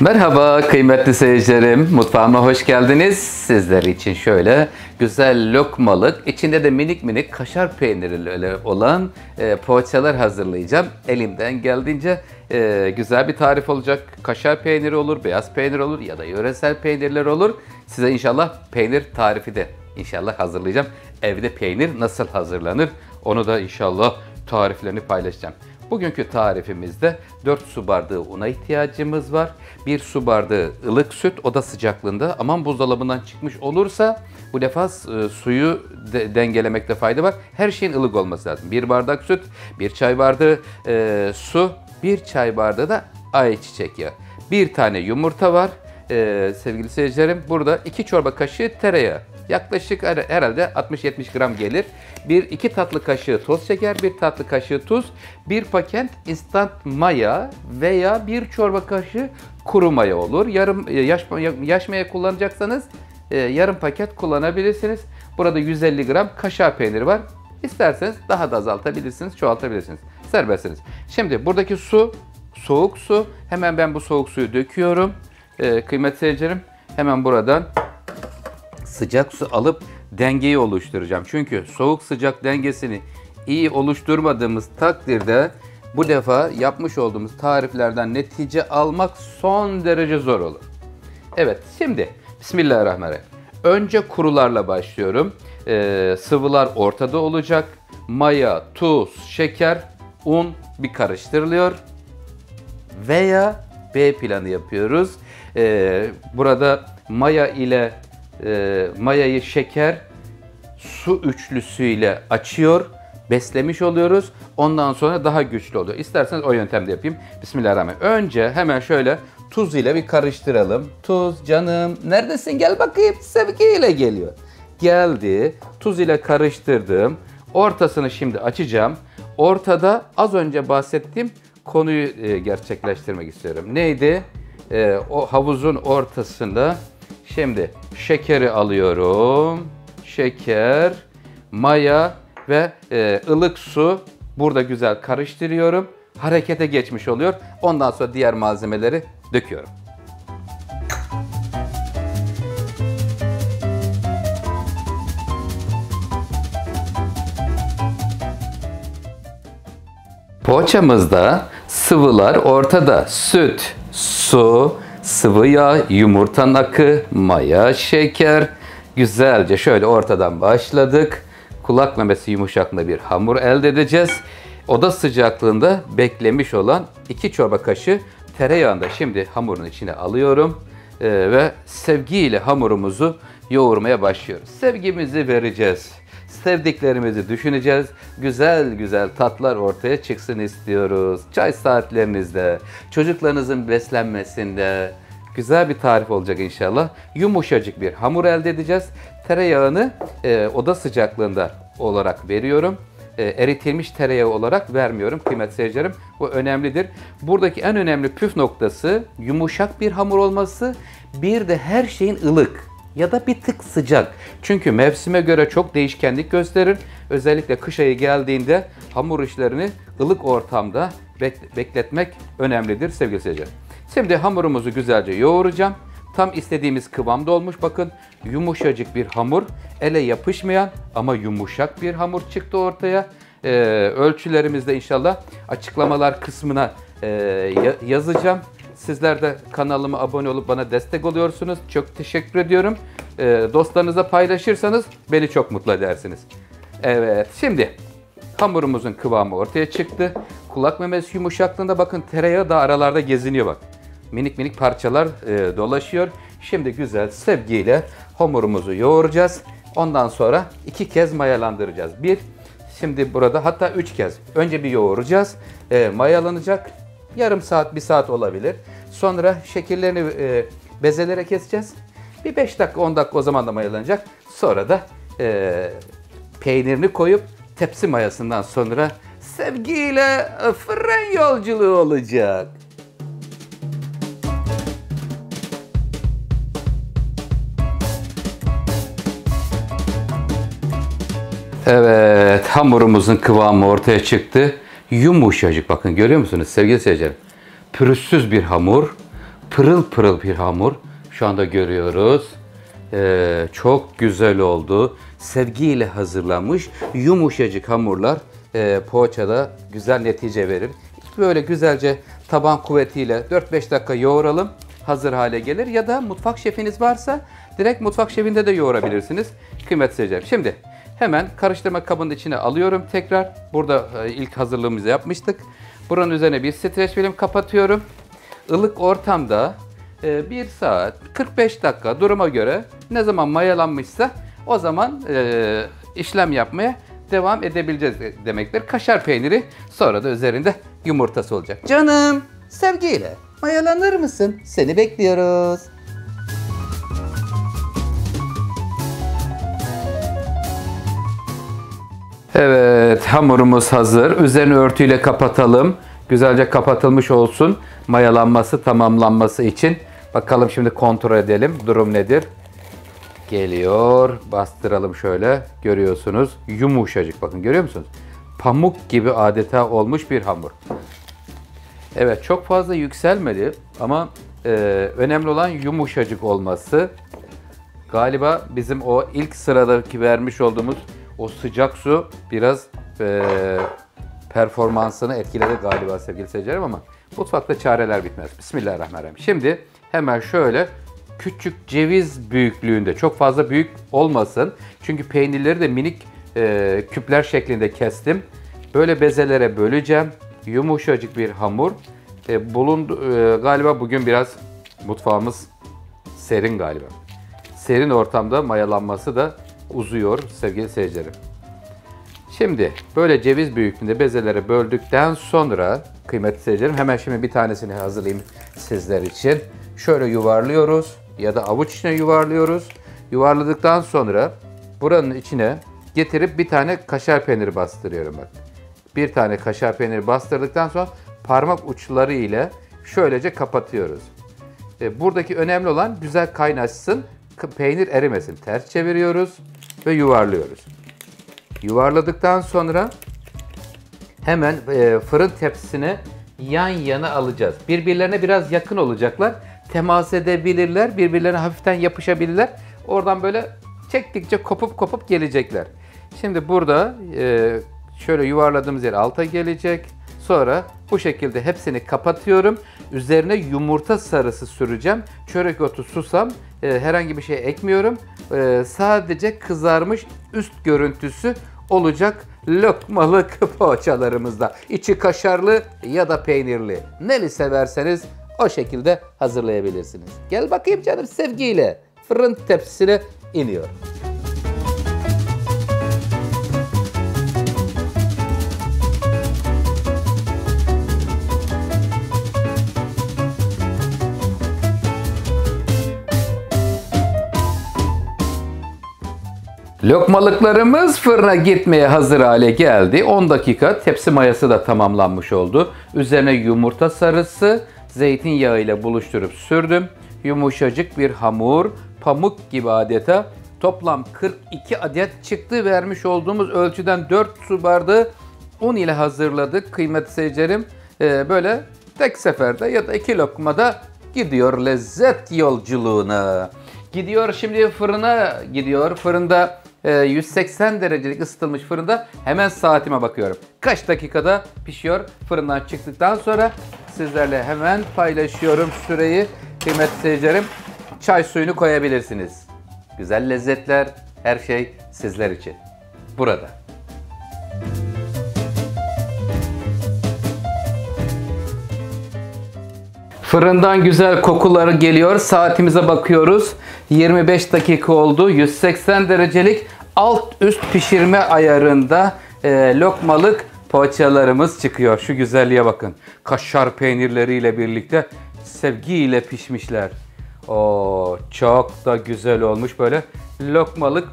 Merhaba kıymetli seyircilerim, mutfağıma hoş geldiniz. Sizler için şöyle güzel lokmalık, içinde de minik minik kaşar peynirli olan poğaçalar hazırlayacağım. Elimden geldiğince güzel bir tarif olacak. Kaşar peyniri olur, beyaz peynir olur ya da yöresel peynirler olur. Size inşallah peynir tarifi de inşallah hazırlayacağım. Evde peynir nasıl hazırlanır onu da inşallah tariflerini paylaşacağım. Bugünkü tarifimizde 4 su bardağı una ihtiyacımız var. 1 su bardağı ılık süt oda sıcaklığında. Aman buzdolabından çıkmış olursa bu defa suyu dengelemekte fayda var. Her şeyin ılık olması lazım. 1 bardak süt, 1 çay bardağı su, 1 çay bardağı da ayçiçek yağı. 1 tane yumurta var. Sevgili seyircilerim, burada 2 çorba kaşığı tereyağı. Yaklaşık herhalde 60-70 gram gelir. 2 tatlı kaşığı toz şeker, 1 tatlı kaşığı tuz, 1 paket instant maya veya 1 çorba kaşığı kuru maya olur. Yarım yaş maya kullanacaksanız yarım paket kullanabilirsiniz. Burada 150 gram kaşar peyniri var. İsterseniz daha da azaltabilirsiniz, çoğaltabilirsiniz. Serbestsiniz. Şimdi buradaki su, soğuk su. Hemen ben bu soğuk suyu döküyorum. Kıymetli seyircilerim, hemen buradan sıcak su alıp dengeyi oluşturacağım. Çünkü soğuk sıcak dengesini iyi oluşturmadığımız takdirde bu defa yapmış olduğumuz tariflerden netice almak son derece zor olur. Evet, şimdi Bismillahirrahmanirrahim. Önce kurularla başlıyorum. Sıvılar ortada olacak. Maya, tuz, şeker, un bir karıştırılıyor. Veya B planı yapıyoruz. Burada maya ile mayayı şeker, su üçlüsüyle açıyor, beslemiş oluyoruz. Ondan sonra daha güçlü oluyor. İsterseniz o yöntemde yapayım. Bismillahirrahmanirrahim. Önce hemen şöyle tuz ile bir karıştıralım. Tuz canım, neredesin? Gel bakayım. Sevgiyle geliyor. Geldi. Tuz ile karıştırdım. Ortasını şimdi açacağım. Ortada az önce bahsettiğim konuyu gerçekleştirmek istiyorum. Neydi? O havuzun ortasında şimdi şekeri alıyorum. Şeker, maya ve ılık su. Burada güzel karıştırıyorum. Harekete geçmiş oluyor. Ondan sonra diğer malzemeleri döküyorum. Poğaçamızda sıvılar ortada. Süt, su, sıvı yağ, yumurtanın akı, maya, şeker. Güzelce şöyle ortadan başladık. Kulak memesi yumuşaklığında bir hamur elde edeceğiz. Oda sıcaklığında beklemiş olan 2 çorba kaşığı tereyağını da şimdi hamurun içine alıyorum. Ve sevgiyle hamurumuzu yoğurmaya başlıyoruz. Sevgimizi vereceğiz. Sevdiklerimizi düşüneceğiz. Güzel güzel tatlar ortaya çıksın istiyoruz. Çay saatlerinizde, çocuklarınızın beslenmesinde güzel bir tarif olacak inşallah. Yumuşacık bir hamur elde edeceğiz. Tereyağını oda sıcaklığında olarak veriyorum. Eritilmiş tereyağı olarak vermiyorum kıymetli seyircilerim. Bu önemlidir. Buradaki en önemli püf noktası yumuşak bir hamur olması. Bir de her şeyin ılık ya da bir tık sıcak. Çünkü mevsime göre çok değişkenlik gösterir. Özellikle kış ayı geldiğinde hamur işlerini ılık ortamda bekletmek önemlidir sevgili seyirciler. Şimdi hamurumuzu güzelce yoğuracağım. Tam istediğimiz kıvamda olmuş. Bakın yumuşacık bir hamur. Ele yapışmayan ama yumuşak bir hamur çıktı ortaya. Ölçülerimizde inşallah açıklamalar kısmına yazacağım. Sizler de kanalıma abone olup bana destek oluyorsunuz. Çok teşekkür ediyorum. Dostlarınızla paylaşırsanız beni çok mutlu edersiniz. Evet, şimdi hamurumuzun kıvamı ortaya çıktı. Kulak memesi yumuşaklığında bakın tereyağı da aralarda geziniyor bak. Minik minik parçalar dolaşıyor. Şimdi güzel sevgiyle hamurumuzu yoğuracağız. Ondan sonra 2 kez mayalandıracağız. Şimdi burada hatta 3 kez. Önce bir yoğuracağız. Mayalanacak. Yarım saat, 1 saat olabilir. Sonra şekillerini bezelere keseceğiz. Bir 5 dakika, 10 dakika o zaman da mayalanacak. Sonra da peynirini koyup tepsi mayasından sonra sevgiyle fırın yolculuğu olacak. Evet, hamurumuzun kıvamı ortaya çıktı. Yumuşacık, bakın görüyor musunuz sevgili seyirciler? Pürüzsüz bir hamur. Pırıl pırıl bir hamur. Şu anda görüyoruz. Çok güzel oldu. Sevgiyle hazırlanmış yumuşacık hamurlar poğaçada güzel netice verir. Böyle güzelce taban kuvvetiyle 4-5 dakika yoğuralım. Hazır hale gelir. Ya da mutfak şefiniz varsa direkt mutfak şefinde de yoğurabilirsiniz. Kıymetli seyircilerim. Şimdi hemen karıştırma kabının içine alıyorum tekrar. Burada ilk hazırlığımızı yapmıştık. Buranın üzerine bir streç film kapatıyorum. Ilık ortamda 1 saat 45 dakika duruma göre ne zaman mayalanmışsa o zaman işlem yapmaya devam edebileceğiz demektir. Kaşar peyniri, sonra da üzerinde yumurtası olacak. Canım, sevgiyle mayalanır mısın? Seni bekliyoruz. Evet, hamurumuz hazır. Üzerini örtüyle kapatalım. Güzelce kapatılmış olsun. Mayalanması, tamamlanması için. Bakalım şimdi kontrol edelim. Durum nedir? Geliyor. Bastıralım şöyle. Görüyorsunuz. Yumuşacık. Bakın, görüyor musunuz? Pamuk gibi adeta olmuş bir hamur. Evet, çok fazla yükselmedi ama önemli olan yumuşacık olması. Galiba bizim o ilk sıradaki vermiş olduğumuz o sıcak su biraz performansını etkiledi galiba sevgili seyircilerim, ama mutfakta çareler bitmez. Bismillahirrahmanirrahim. Şimdi hemen şöyle küçük ceviz büyüklüğünde, çok fazla büyük olmasın. Çünkü peynirleri de minik küpler şeklinde kestim. Böyle bezelere böleceğim. Yumuşacık bir hamur. Galiba bugün biraz mutfağımız serin galiba. Serin ortamda mayalanması da uzuyor sevgili seyircilerim. Şimdi böyle ceviz büyüklüğünde bezelere böldükten sonra kıymetli seyircilerim, hemen şimdi bir tanesini hazırlayayım sizler için. Şöyle yuvarlıyoruz ya da avuç içine yuvarlıyoruz. Yuvarladıktan sonra buranın içine getirip bir tane kaşar peyniri bastırıyorum bak. Bir tane kaşar peyniri bastırdıktan sonra parmak uçları ile şöylece kapatıyoruz. Buradaki önemli olan güzel kaynaşsın, peynir erimesin. Ters çeviriyoruz ve yuvarlıyoruz. Yuvarladıktan sonra hemen fırın tepsisine yan yana alacağız. Birbirlerine biraz yakın olacaklar. Temas edebilirler, birbirlerine hafiften yapışabilirler. Oradan böyle çektikçe kopup kopup gelecekler. Şimdi burada şöyle yuvarladığımız yer alta gelecek. Sonra bu şekilde hepsini kapatıyorum. Üzerine yumurta sarısı süreceğim. Çörek otu, susam, herhangi bir şey ekmiyorum. Sadece kızarmış üst görüntüsü olacak lokmalık poğaçalarımızda. İçi kaşarlı ya da peynirli. Neli severseniz o şekilde hazırlayabilirsiniz. Gel bakayım canım, sevgiyle fırın tepsisine iniyor. Lokmalıklarımız fırına gitmeye hazır hale geldi. 10 dakika tepsi mayası da tamamlanmış oldu. Üzerine yumurta sarısı, zeytinyağı ile buluşturup sürdüm. Yumuşacık bir hamur, pamuk gibi adeta. Toplam 42 adet çıktı. Vermiş olduğumuz ölçüden 4 su bardağı un ile hazırladık kıymetli seyircilerim. Böyle tek seferde ya da 2 lokmada gidiyor lezzet yolculuğuna. Gidiyor şimdi fırına gidiyor. Fırında 180 derecelik ısıtılmış fırında hemen saatime bakıyorum. Kaç dakikada pişiyor? Fırından çıktıktan sonra sizlerle hemen paylaşıyorum süreyi. Kıymetli seyircilerim, çay suyunu koyabilirsiniz. Güzel lezzetler, her şey sizler için. Burada. Fırından güzel kokuları geliyor. Saatimize bakıyoruz. 25 dakika oldu. 180 derecelik alt üst pişirme ayarında lokmalık poğaçalarımız çıkıyor. Şu güzelliğe bakın. Kaşar peynirleriyle birlikte sevgiyle pişmişler. Oo, çok da güzel olmuş böyle. Lokmalık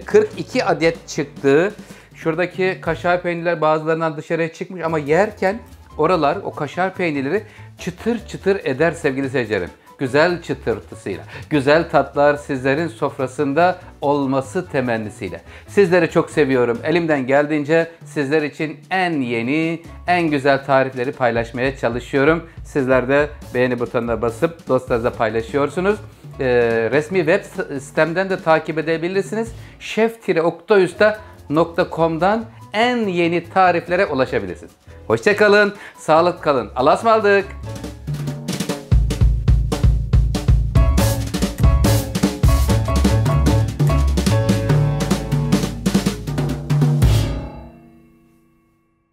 42 adet çıktı. Şuradaki kaşar peynirler bazılarından dışarıya çıkmış ama yerken oralar, o kaşar peynirleri çıtır çıtır eder sevgili seyircilerim. güzel çıtırtısıyla, güzel tatlar sizlerin sofrasında olması temennisiyle. Sizleri çok seviyorum. Elimden geldiğince sizler için en yeni, en güzel tarifleri paylaşmaya çalışıyorum. Sizler de beğeni butonuna basıp dostlarınızla paylaşıyorsunuz. Resmi web sitemden de takip edebilirsiniz. chef-oktoyusta.com'dan en yeni tariflere ulaşabilirsiniz. Hoşça kalın, sağlıklı kalın. Allah'a ısmarladık.